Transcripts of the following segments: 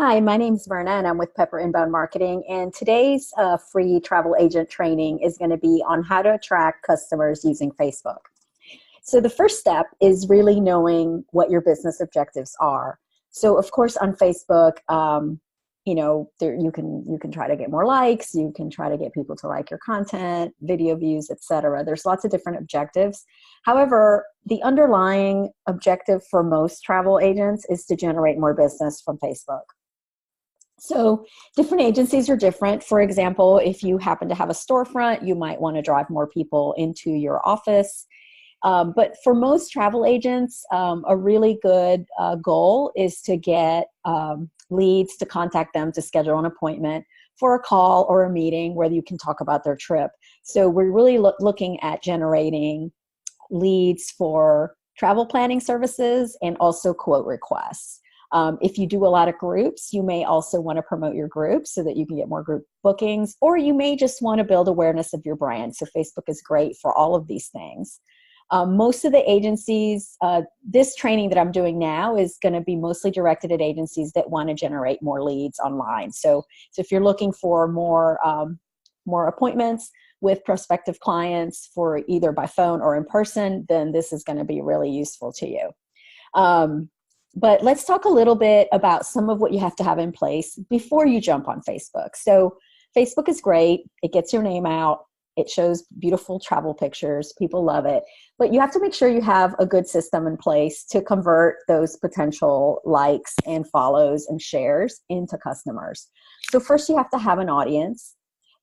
Hi, my name's Verna and I'm with Pepper Inbound Marketing. And today's free travel agent training is going to be on how to attract customers using Facebook. So the first step is really knowing what your business objectives are. So of course on Facebook, there you can try to get more likes, you can try to get people to like your content, video views, etc. There's lots of different objectives. However, the underlying objective for most travel agents is to generate more business from Facebook. So different agencies are different. For example, if you happen to have a storefront, you might want to drive more people into your office. But for most travel agents, a really good goal is to get leads, to contact them, to schedule an appointment for a call or a meeting where you can talk about their trip. So we're really looking at generating leads for travel planning services and also quote requests. If you do a lot of groups, you may also want to promote your group so that you can get more group bookings, or you may just want to build awareness of your brand. So Facebook is great for all of these things. Most of the agencies, this training that I'm doing now is going to be mostly directed at agencies that want to generate more leads online. So if you're looking for more appointments with prospective clients for either by phone or in person, then this is going to be really useful to you. But let's talk a little bit about some of what you have to have in place before you jump on Facebook. So Facebook is great. It gets your name out. It shows beautiful travel pictures. People love it. But you have to make sure you have a good system in place to convert those potential likes and follows and shares into customers. So first you have to have an audience.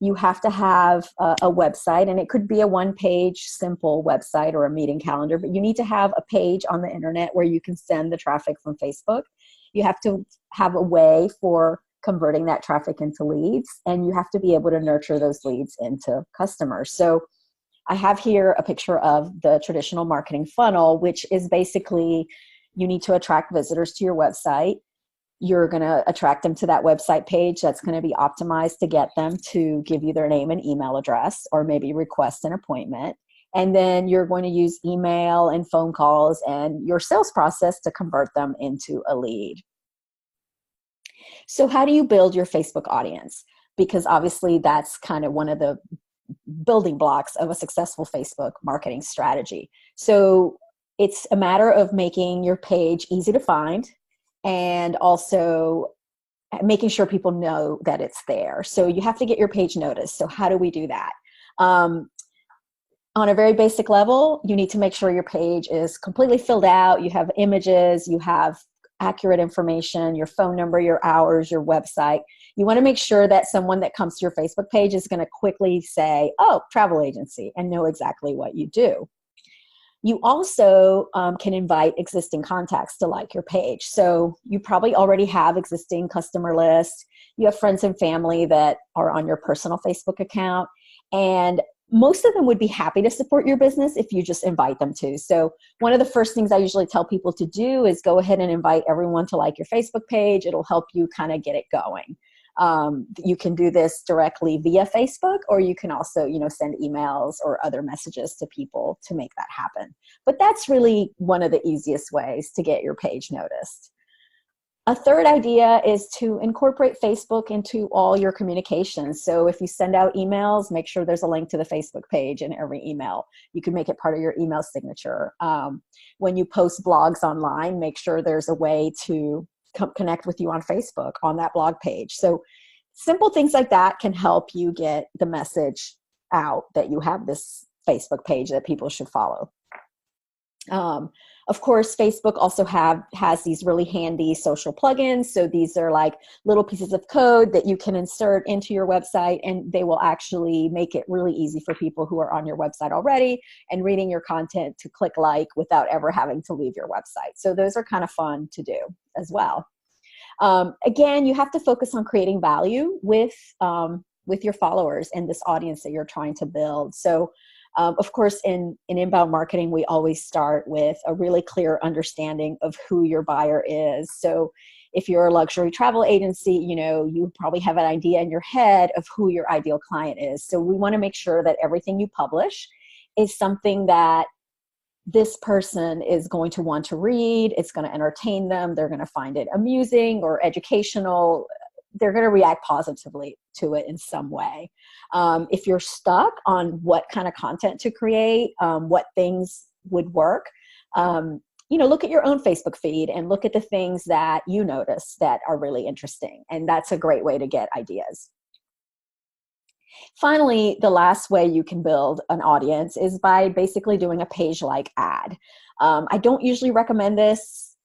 You have to have a website, and it could be a one-page simple website or a meeting calendar, but you need to have a page on the internet where you can send the traffic from Facebook. You have to have a way for converting that traffic into leads, and you have to be able to nurture those leads into customers. So I have here a picture of the traditional marketing funnel, which is basically you need to attract visitors to your website. You're going to attract them to that website page that's going to be optimized to get them to give you their name and email address, or maybe request an appointment. And then you're going to use email and phone calls and your sales process to convert them into a lead. So how do you build your Facebook audience? Because obviously that's kind of one of the building blocks of a successful Facebook marketing strategy. So it's a matter of making your page easy to find, and also making sure people know that it's there. So you have to get your page noticed. So how do we do that? On a very basic level, you need to make sure your page is completely filled out. You have images, you have accurate information, your phone number, your hours, your website. You want to make sure that someone that comes to your Facebook page is going to quickly say, oh, travel agency, and know exactly what you do. You also can invite existing contacts to like your page. So you probably already have existing customer lists. You have friends and family that are on your personal Facebook account. And most of them would be happy to support your business if you just invite them to. So one of the first things I usually tell people to do is go ahead and invite everyone to like your Facebook page. It'll help you kind of get it going. You can do this directly via Facebook, or you can also, send emails or other messages to people to make that happen. But that's really one of the easiest ways to get your page noticed. A third idea is to incorporate Facebook into all your communications. So if you send out emails, make sure there's a link to the Facebook page in every email. You can make it part of your email signature. When you post blogs online, make sure there's a way to connect with you on Facebook on that blog page. So simple things like that can help you get the message out that you have this Facebook page that people should follow. Of course, Facebook also has these really handy social plugins. So these are like little pieces of code that you can insert into your website, and they will actually make it really easy for people who are on your website already and reading your content to click like without ever having to leave your website. So those are kind of fun to do as well. Again, you have to focus on creating value with your followers and this audience that you're trying to build. So of course, in inbound marketing, we always start with a really clear understanding of who your buyer is. So if you're a luxury travel agency, you probably have an idea in your head of who your ideal client is. So we want to make sure that everything you publish is something that this person is going to want to read, it's going to entertain them, they're going to find it amusing or educational, they're going to react positively to it in some way. If you're stuck on what kind of content to create, what things would work, look at your own Facebook feed and look at the things that you notice that are really interesting. And that's a great way to get ideas. Finally, the last way you can build an audience is by basically doing a page-like ad. I don't usually recommend this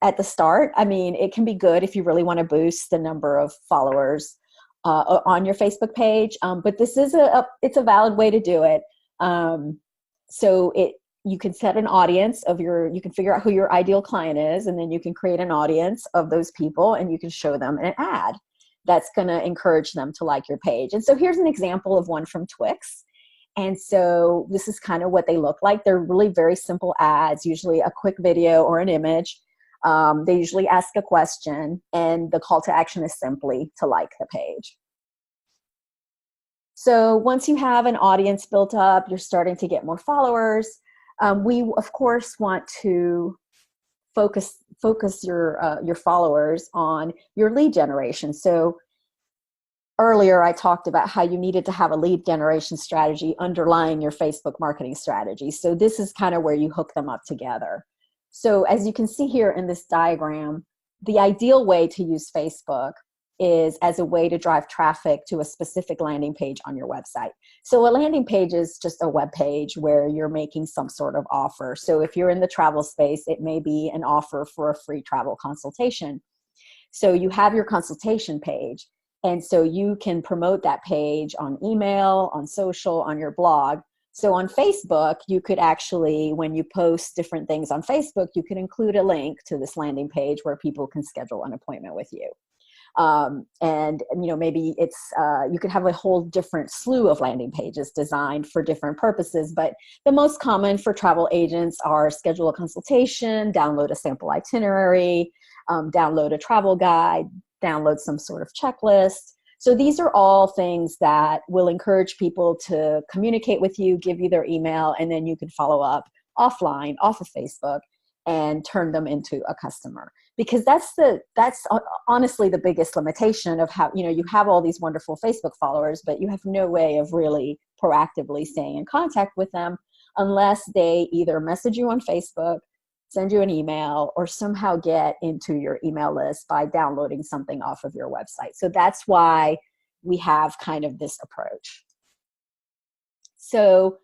at the start. I mean, it can be good if you really want to boost the number of followers on your Facebook page, but this is it's a valid way to do it. You can set an audience you can figure out who your ideal client is, and then you can create an audience of those people, and you can show them an ad that's going to encourage them to like your page. And so here's an example of one from Twix. And so this is kind of what they look like. They're really very simple ads, usually a quick video or an image. They usually ask a question, and the call to action is simply to like the page. So once you have an audience built up, you're starting to get more followers. We, of course, want to focus your followers on your lead generation. So earlier I talked about how you needed to have a lead generation strategy underlying your Facebook marketing strategy. So this is kind of where you hook them up together. So as you can see here in this diagram, the ideal way to use Facebook is as a way to drive traffic to a specific landing page on your website. So a landing page is just a web page where you're making some sort of offer. So if you're in the travel space, it may be an offer for a free travel consultation. So you have your consultation page, and so you can promote that page on email, on social, on your blog. So on Facebook, you could actually, when you post different things on Facebook, you can include a link to this landing page where people can schedule an appointment with you. Maybe it's you could have a whole different slew of landing pages designed for different purposes, but the most common for travel agents are schedule a consultation, download a sample itinerary, download a travel guide, download some sort of checklist. So these are all things that will encourage people to communicate with you, give you their email, and then you can follow up offline off of Facebook and turn them into a customer. Because that's honestly the biggest limitation of how, you have all these wonderful Facebook followers, but you have no way of really proactively staying in contact with them unless they either message you on Facebook, send you an email, or somehow get into your email list by downloading something off of your website. So that's why we have kind of this approach. So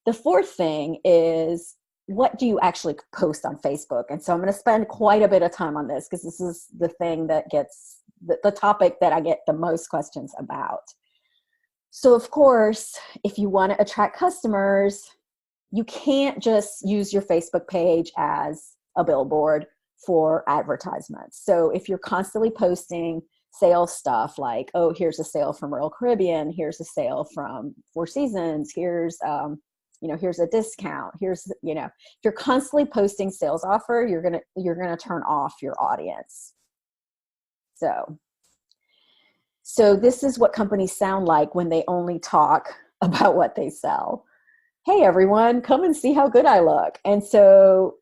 the fourth thing is, what do you actually post on Facebook? And so I'm going to spend quite a bit of time on this because this is the thing that gets the topic that I get the most questions about. So of course, if you want to attract customers, you can't just use your Facebook page as a billboard for advertisements. So if you're constantly posting sales stuff like, oh, here's a sale from Royal Caribbean, here's a sale from Four Seasons, here's a discount, if you're constantly posting sales offer, you're gonna turn off your audience. So this is what companies sound like when they only talk about what they sell. Hey everyone, come and see how good I look. And so,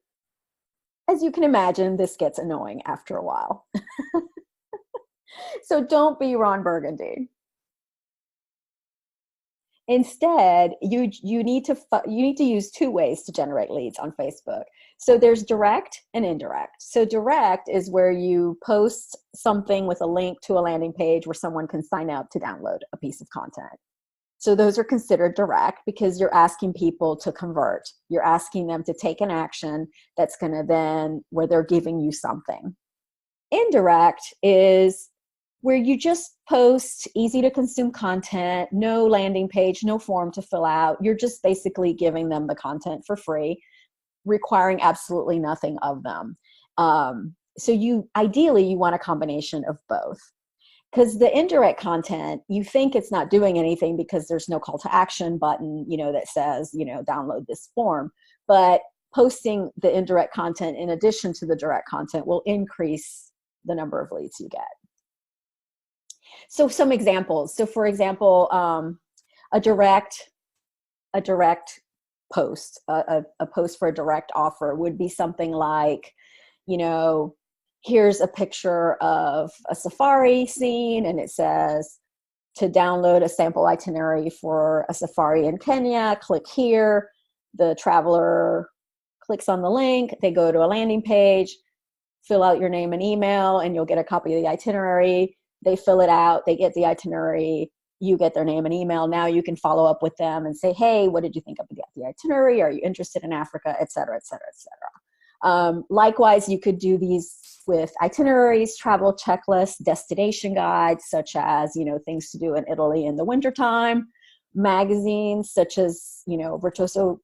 as you can imagine, this gets annoying after a while. So don't be Ron Burgundy. Instead, you need to use two ways to generate leads on Facebook. So there's direct and indirect. So direct is where you post something with a link to a landing page where someone can sign up to download a piece of content. So those are considered direct because you're asking people to convert. You're asking them to take an action that's going to where they're giving you something. Indirect is where you just post easy to consume content, no landing page, no form to fill out. You're just basically giving them the content for free, requiring absolutely nothing of them. So ideally you want a combination of both. Because the indirect content, you think it's not doing anything because there's no call to action button, that says, download this form. But posting the indirect content in addition to the direct content will increase the number of leads you get. So some examples. So for example, a direct post. A post for a direct offer would be something like, you know, here's a picture of a safari scene, and it says, to download a sample itinerary for a safari in Kenya, click here. The traveler clicks on the link, they go to a landing page, fill out your name and email, and you'll get a copy of the itinerary. They fill it out, they get the itinerary, you get their name and email. Now you can follow up with them and say, hey, what did you think of the itinerary? Are you interested in Africa, et cetera, et cetera, et cetera. Likewise, you could do these with itineraries, travel checklists, destination guides, such as, you know, things to do in Italy in the wintertime, magazines such as, you know, Virtuoso.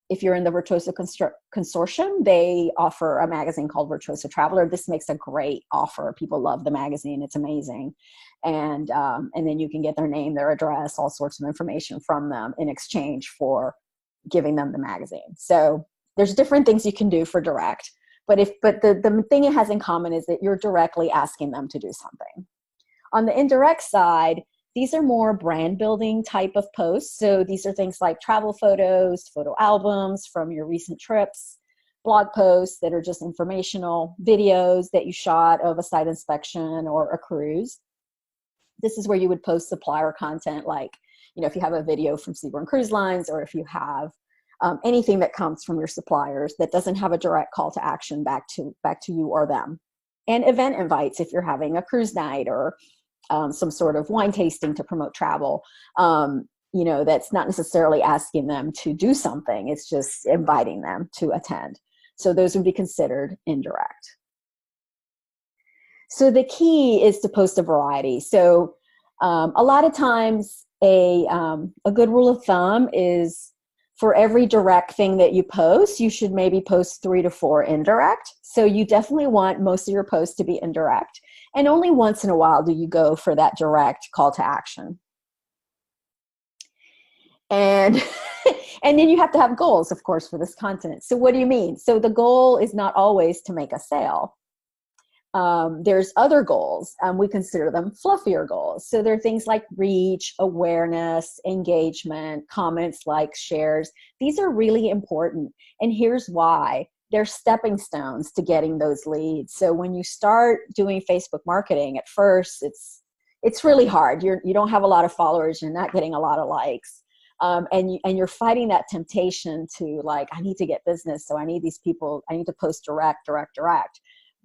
If you're in the Virtuoso Consortium, they offer a magazine called Virtuoso Traveler. This makes a great offer. People love the magazine. It's amazing. And then you can get their name, their address, all sorts of information from them in exchange for giving them the magazine. So there's different things you can do for direct. But the thing it has in common is that you're directly asking them to do something. On the indirect side, these are more brand building type of posts. So these are things like travel photos, photo albums from your recent trips, blog posts that are just informational, videos that you shot of a site inspection or a cruise. This is where you would post supplier content, like, you know, if you have a video from Seabourn Cruise Lines, or if you have anything that comes from your suppliers that doesn't have a direct call to action back to you or them. And event invites if you're having a cruise night or some sort of wine tasting to promote travel. You know, that's not necessarily asking them to do something. It's just inviting them to attend. So those would be considered indirect. So the key is to post a variety. So a lot of times a good rule of thumb is for every direct thing that you post, you should maybe post 3 to 4 indirect. So you definitely want most of your posts to be indirect. And only once in a while do you go for that direct call to action. And, and then you have to have goals, of course, for this content. So what do you mean? So the goal is not always to make a sale. There's other goals. We consider them fluffier goals. So there are things like reach, awareness, engagement, comments, likes, shares. These are really important. And here's why. They're stepping stones to getting those leads. So when you start doing Facebook marketing, at first, it's really hard. You don't have a lot of followers. You're not getting a lot of likes. And you're fighting that temptation to, like, I need to get business. So I need these people. I need to post direct.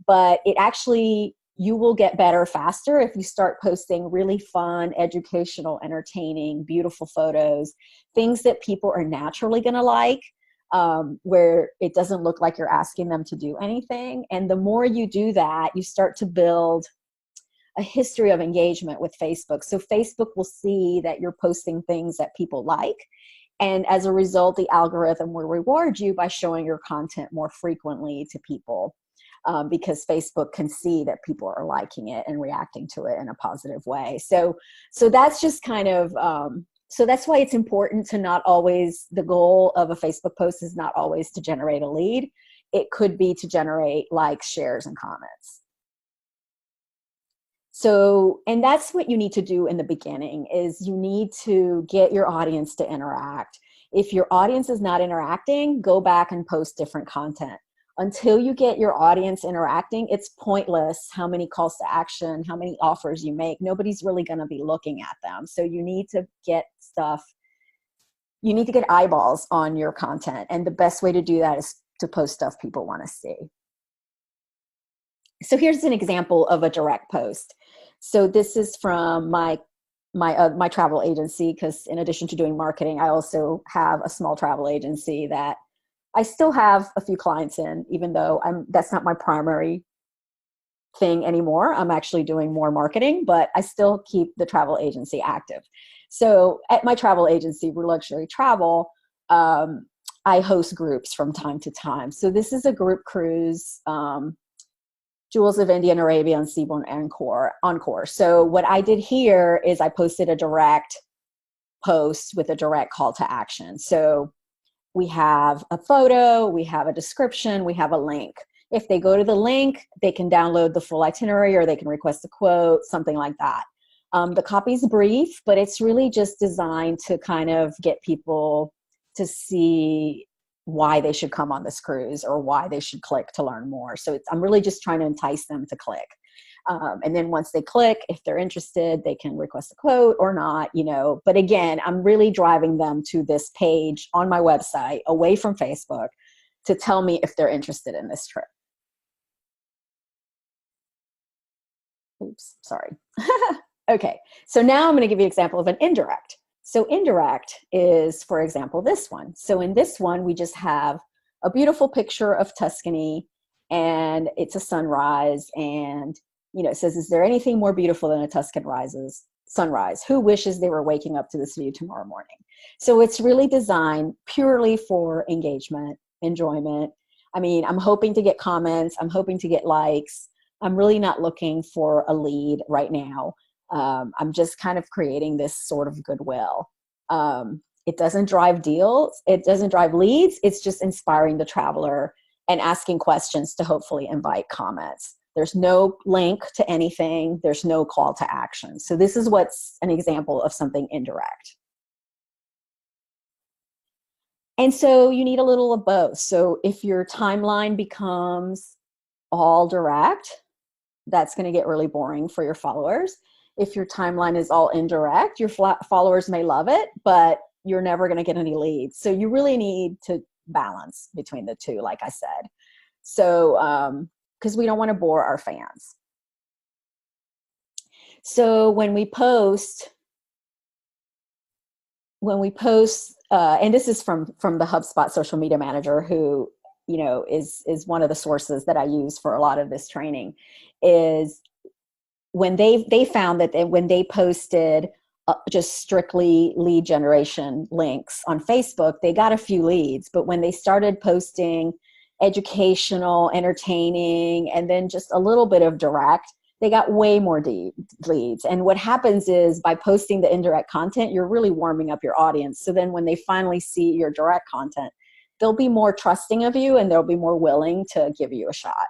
But it actually, you will get better faster if you start posting really fun, educational, entertaining, beautiful photos, things that people are naturally going to like, where it doesn't look like you're asking them to do anything. And the more you do that, you start to build a history of engagement with Facebook. So Facebook will see that you're posting things that people like. And as a result, the algorithm will reward you by showing your content more frequently to people. Because Facebook can see that people are liking it and reacting to it in a positive way. So that's just kind of, so that's why it's important to not always, the goal of a Facebook post is not always to generate a lead. It could be to generate likes, shares, and comments. So, and that's what you need to do in the beginning, is you need to get your audience to interact. If your audience is not interacting, go back and post different content. Until you get your audience interacting, it's pointless how many calls to action, how many offers you make. Nobody's really going to be looking at them. So you need to get you need to get eyeballs on your content. And the best way to do that is to post stuff people want to see. So here's an example of a direct post. So this is from my travel agency, because in addition to doing marketing, I also have a small travel agency that I still have a few clients in, even though that's not my primary thing anymore. I'm actually doing more marketing, but I still keep the travel agency active. So at my travel agency, Rue Luxury Travel, I host groups from time to time. So this is a group cruise, Jewels of Indian Arabia and Seabourn Encore. So what I did here is I posted a direct post with a direct call to action. So we have a photo, we have a description, we have a link. If they go to the link, they can download the full itinerary, or they can request a quote, something like that. The copy is brief, but it's really just designed to kind of get people to see why they should come on this cruise or why they should click to learn more. So I'm really just trying to entice them to click. And then once they click, if they're interested, they can request a quote or not, but again, I'm really driving them to this page on my website away from Facebook to tell me if they're interested in this trip. Oops, sorry. Okay, so now I'm going to give you an example of an indirect. So indirect is, for example, this one. So in this one, we just have a beautiful picture of Tuscany, and it's a sunrise, and it says, is there anything more beautiful than a Tuscan sunrise? Who wishes they were waking up to this view tomorrow morning? So it's really designed purely for engagement, enjoyment. I mean, I'm hoping to get comments. I'm hoping to get likes. I'm really not looking for a lead right now. I'm just kind of creating this sort of goodwill. It doesn't drive deals. It doesn't drive leads. It's just inspiring the traveler and asking questions to hopefully invite comments. There's no link to anything. There's no call to action. So this is what's an example of something indirect. And so you need a little of both. So if your timeline becomes all direct, that's going to get really boring for your followers. If your timeline is all indirect, your followers may love it, but you're never going to get any leads. So you really need to balance between the two, like I said. So, because we don't want to bore our fans. So when we post, and this is from the HubSpot social media manager, who is one of the sources that I use for a lot of this training, is when they found that when they posted just strictly lead generation links on Facebook, they got a few leads. But when they started posting educational, entertaining, and then just a little bit of direct, they got way more leads. And what happens is, by posting the indirect content, you're really warming up your audience. So then when they finally see your direct content, they'll be more trusting of you and they'll be more willing to give you a shot.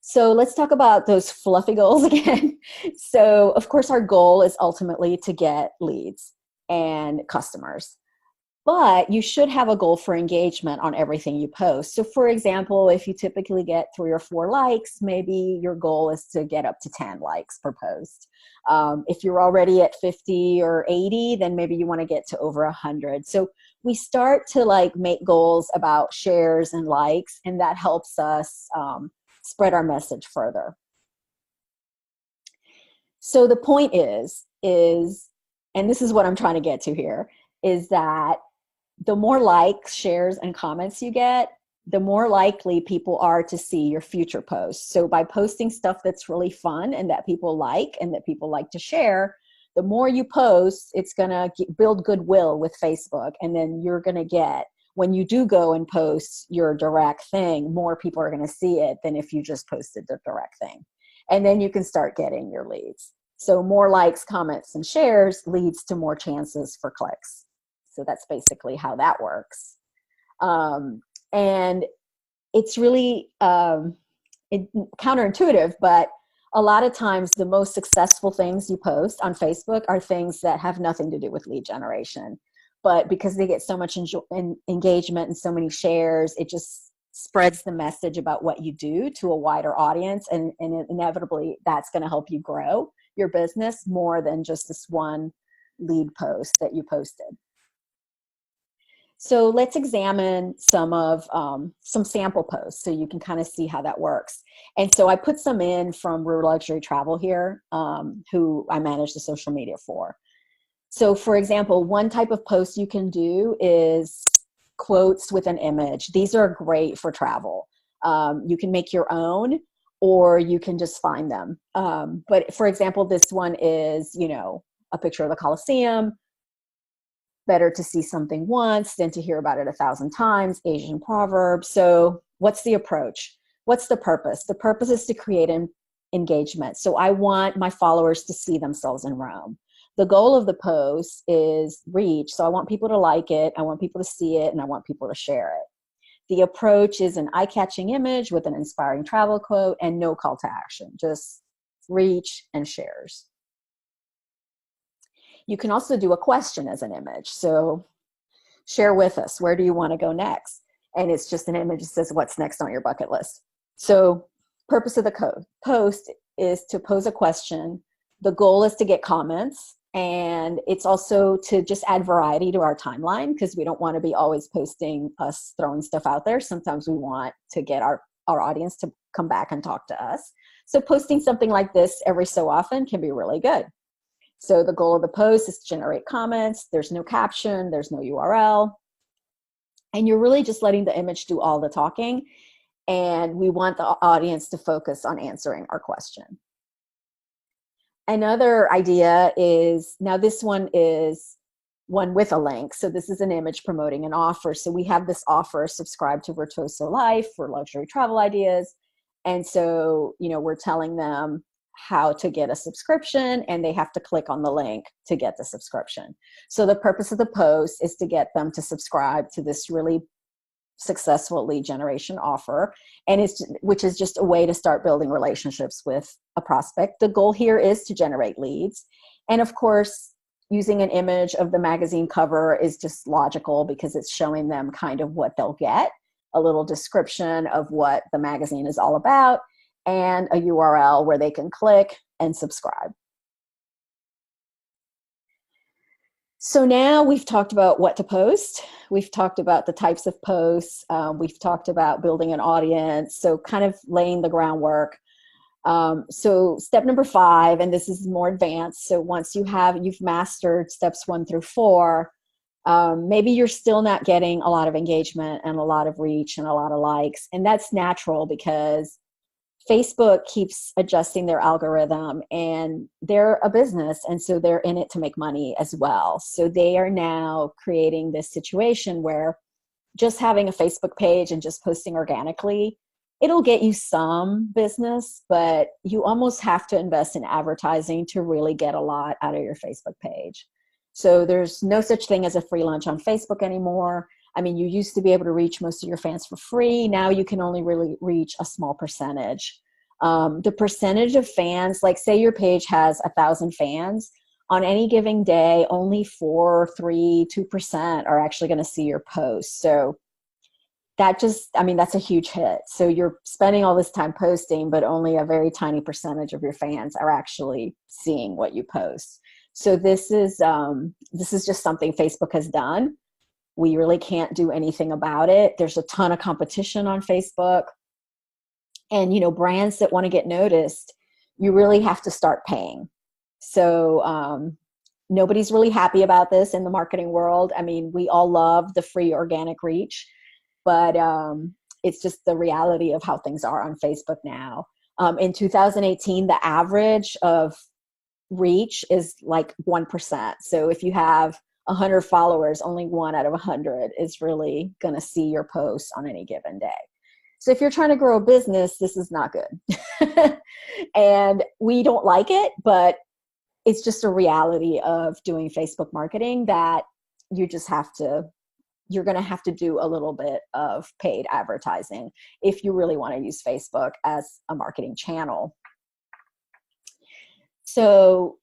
So let's talk about those fluffy goals again. So of course, our goal is ultimately to get leads and customers. But you should have a goal for engagement on everything you post. So for example, if you typically get 3 or 4 likes, maybe your goal is to get up to 10 likes per post. If you're already at 50 or 80, then maybe you want to get to over 100. So we start to make goals about shares and likes, and that helps us spread our message further. So the point is, and this is what I'm trying to get to here, is that the more likes, shares, and comments you get, the more likely people are to see your future posts. So by posting stuff that's really fun and that people like and that people like to share, the more you post, it's going to build goodwill with Facebook. And then you're going to get, when you do go and post your direct thing, more people are going to see it than if you just posted the direct thing. And then you can start getting your leads. So more likes, comments, and shares leads to more chances for clicks. So that's basically how that works. And it's really counterintuitive, but a lot of times the most successful things you post on Facebook are things that have nothing to do with lead generation. But because they get so much engagement and so many shares, it just spreads the message about what you do to a wider audience. And inevitably, that's going to help you grow your business more than just this one lead post that you posted. So let's examine some sample posts so you can kind of see how that works. And so I put some in from Real Luxury Travel here, who I manage the social media for. So for example, one type of post you can do is quotes with an image. These are great for travel. You can make your own, or you can just find them. But for example, this one is, a picture of the Colosseum. Better to see something once than to hear about it 1,000 times, Asian proverb. So what's the approach? What's the purpose? The purpose is to create an engagement. So I want my followers to see themselves in Rome. The goal of the post is reach. So I want people to like it, I want people to see it, and I want people to share it. The approach is an eye-catching image with an inspiring travel quote and no call to action, just reach and shares. You can also do a question as an image. So share with us, where do you want to go next? And it's just an image that says, what's next on your bucket list? So purpose of the post is to pose a question. The goal is to get comments, and it's also to just add variety to our timeline, because we don't want to be always posting us throwing stuff out there. Sometimes we want to get our audience to come back and talk to us. So posting something like this every so often can be really good. So the goal of the post is to generate comments. There's no caption, there's no URL. And you're really just letting the image do all the talking. And we want the audience to focus on answering our question. Another idea is, now this one is one with a link. So this is an image promoting an offer. So we have this offer, subscribe to Virtuoso Life for luxury travel ideas. And so, we're telling them how to get a subscription, and they have to click on the link to get the subscription. So the purpose of the post is to get them to subscribe to this really successful lead generation offer, and which is just a way to start building relationships with a prospect. The goal here is to generate leads. And of course, using an image of the magazine cover is just logical, because it's showing them kind of what they'll get, a little description of what the magazine is all about, and a URL where they can click and subscribe. So now we've talked about what to post. We've talked about the types of posts. We've talked about building an audience. So kind of laying the groundwork. So step number 5, and this is more advanced. So once you've mastered steps 1 through 4, maybe you're still not getting a lot of engagement and a lot of reach and a lot of likes. And that's natural, because Facebook keeps adjusting their algorithm, and they're a business, and so they're in it to make money as well. So they are now creating this situation where just having a Facebook page and just posting organically, it'll get you some business, but you almost have to invest in advertising to really get a lot out of your Facebook page. So there's no such thing as a free lunch on Facebook anymore. I mean, you used to be able to reach most of your fans for free. Now you can only really reach a small percentage. The percentage of fans, like say your page has 1,000 fans, on any given day, only 4, 3, 2% are actually going to see your post. So that's a huge hit. So you're spending all this time posting, but only a very tiny percentage of your fans are actually seeing what you post. So this is just something Facebook has done. We really can't do anything about it. There's a ton of competition on Facebook. And, brands that want to get noticed, you really have to start paying. So nobody's really happy about this in the marketing world. I mean, we all love the free organic reach, but it's just the reality of how things are on Facebook now. In 2018, the average of reach is like 1%. So if you have 100 followers, only 1 out of 100 is really going to see your posts on any given day. So if you're trying to grow a business, this is not good. And we don't like it, but it's just a reality of doing Facebook marketing, that you're going to have to do a little bit of paid advertising if you really want to use Facebook as a marketing channel. So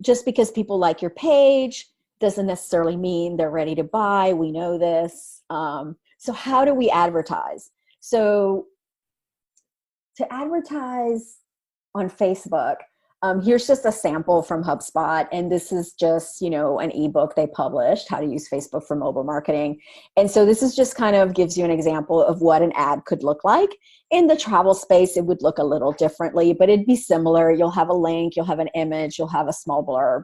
just because people like your page doesn't necessarily mean they're ready to buy. We know this. So how do we advertise? So to advertise on Facebook, here's just a sample from HubSpot. And this is just, an ebook they published, How to Use Facebook for Mobile Marketing. And so this is just kind of gives you an example of what an ad could look like. In the travel space, it would look a little differently, but it'd be similar. You'll have a link, you'll have an image, you'll have a small blurb.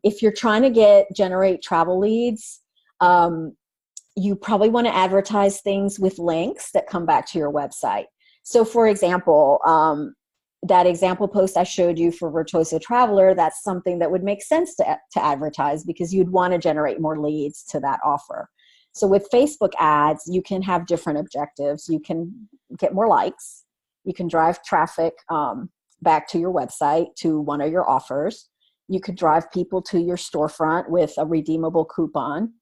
If you're trying to generate travel leads, you probably want to advertise things with links that come back to your website. So for example, that example post I showed you for Virtuoso Traveler, that's something that would make sense to advertise, because you'd want to generate more leads to that offer. So with Facebook ads, you can have different objectives. You can get more likes. You can drive traffic back to your website, to one of your offers. You could drive people to your storefront with a redeemable coupon.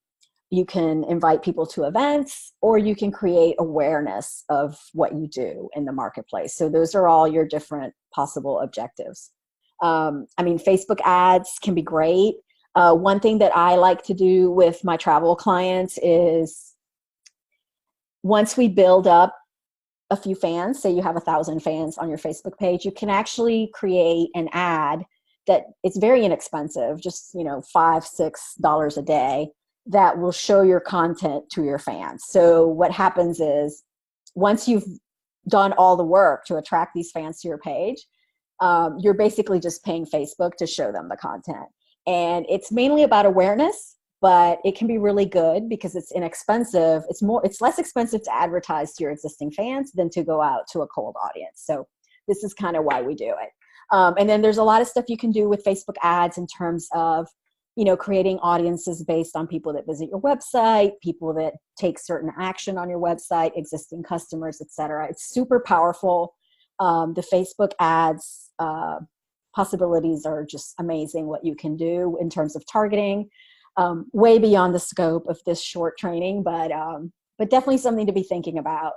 You can invite people to events, or you can create awareness of what you do in the marketplace. So those are all your different possible objectives. I mean, Facebook ads can be great. One thing that I like to do with my travel clients is once we build up a few fans, say you have 1,000 fans on your Facebook page, you can actually create an ad that it's very inexpensive, just, you know, $5-6 a day, that will show your content to your fans. So what happens is once you've done all the work to attract these fans to your page, you're basically just paying Facebook to show them the content. And it's mainly about awareness, but it can be really good because it's inexpensive. It's less expensive to advertise to your existing fans than to go out to a cold audience. So this is kind of why we do it. And then there's a lot of stuff you can do with Facebook ads in terms of, you know, creating audiences based on people that visit your website, people that take certain action on your website, existing customers, etc. It's super powerful. The Facebook ads possibilities are just amazing, what you can do in terms of targeting, way beyond the scope of this short training, but definitely something to be thinking about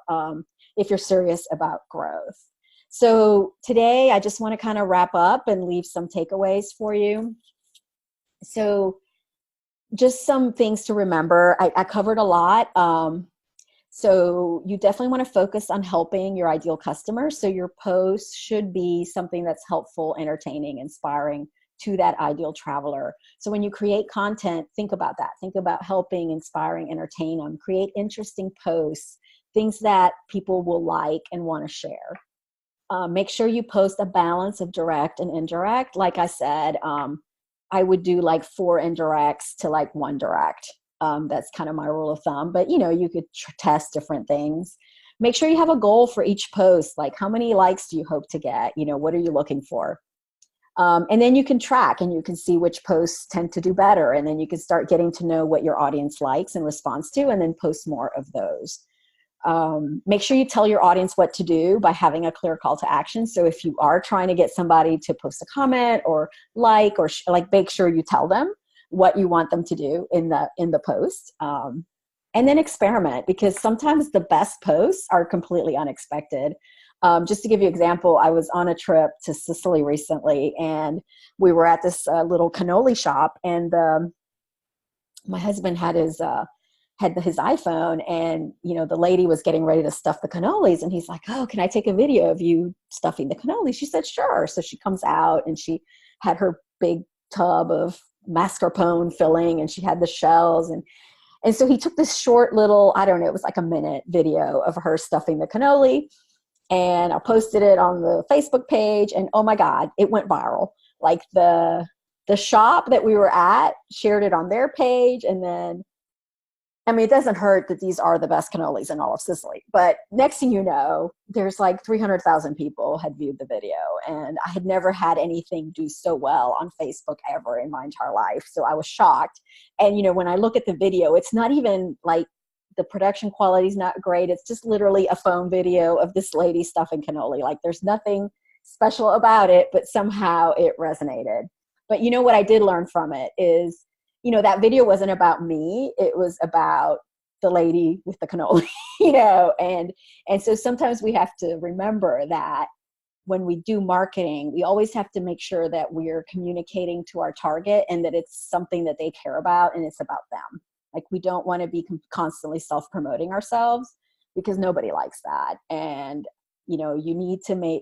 if you're serious about growth. So today I just want to kind of wrap up and leave some takeaways for you. So just some things to remember. I covered a lot. So you definitely want to focus on helping your ideal customers. So your posts should be something that's helpful, entertaining, inspiring to that ideal traveler. So when you create content, think about that. Think about helping, inspiring, entertain them. Create interesting posts, things that people will like and want to share. Make sure you post a balance of direct and indirect. Like I said, I would do like 4 indirects to like 1 direct. That's kind of my rule of thumb, but you know, you could test different things. Make sure you have a goal for each post. Like, how many likes do you hope to get? You know, what are you looking for? And then you can track and you can see which posts tend to do better. And then you can start getting to know what your audience likes and responds to, and then post more of those. Make sure you tell your audience what to do by having a clear call to action. So if you are trying to get somebody to post a comment or like, make sure you tell them what you want them to do in the post. And then experiment, because sometimes the best posts are completely unexpected. Just to give you an example, I was on a trip to Sicily recently, and we were at this little cannoli shop, and my husband had his iPhone, and you know, the lady was getting ready to stuff the cannolis, and he's like, "Oh, can I take a video of you stuffing the cannolis?" She said, "Sure." So she comes out and she had her big tub of mascarpone filling, and she had the shells, and so he took this short little, I don't know, it was like a minute video of her stuffing the cannoli, and I posted it on the Facebook page, and oh my God, it went viral. Like the shop that we were at shared it on their page, and then, I mean, it doesn't hurt that these are the best cannolis in all of Sicily. But next thing you know, there's like 300,000 people had viewed the video. And I had never had anything do so well on Facebook ever in my entire life. So I was shocked. And, you know, when I look at the video, it's not even like the production quality is not great. It's just literally a phone video of this lady stuffing cannoli. Like, there's nothing special about it, but somehow it resonated. But you know what I did learn from it is, you know, that video wasn't about me. It was about the lady with the cannoli, you know, and so sometimes we have to remember that when we do marketing, we always have to make sure that we're communicating to our target and that it's something that they care about and it's about them. Like, we don't want to be constantly self-promoting ourselves, because nobody likes that. And, you know, you need to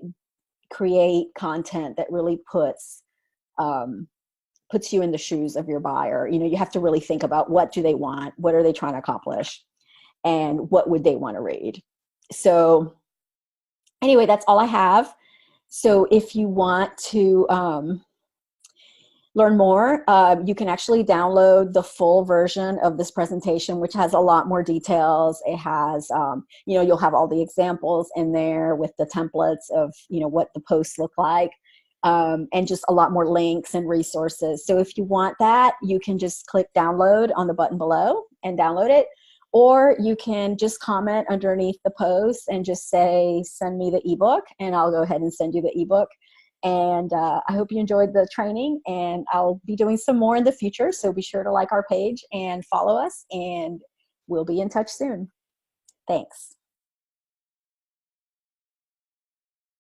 create content that really puts you in the shoes of your buyer. You know, you have to really think about, what do they want? What are they trying to accomplish? And what would they want to read? So anyway, that's all I have. So if you want to learn more, you can actually download the full version of this presentation, which has a lot more details. It has, you know, you'll have all the examples in there with the templates of, you know, what the posts look like. And just a lot more links and resources. So if you want that, you can just click download on the button below and download it. Or you can just comment underneath the post and just say, send me the ebook, and I'll go ahead and send you the ebook. And I hope you enjoyed the training, and I'll be doing some more in the future. So be sure to like our page and follow us, and we'll be in touch soon. Thanks.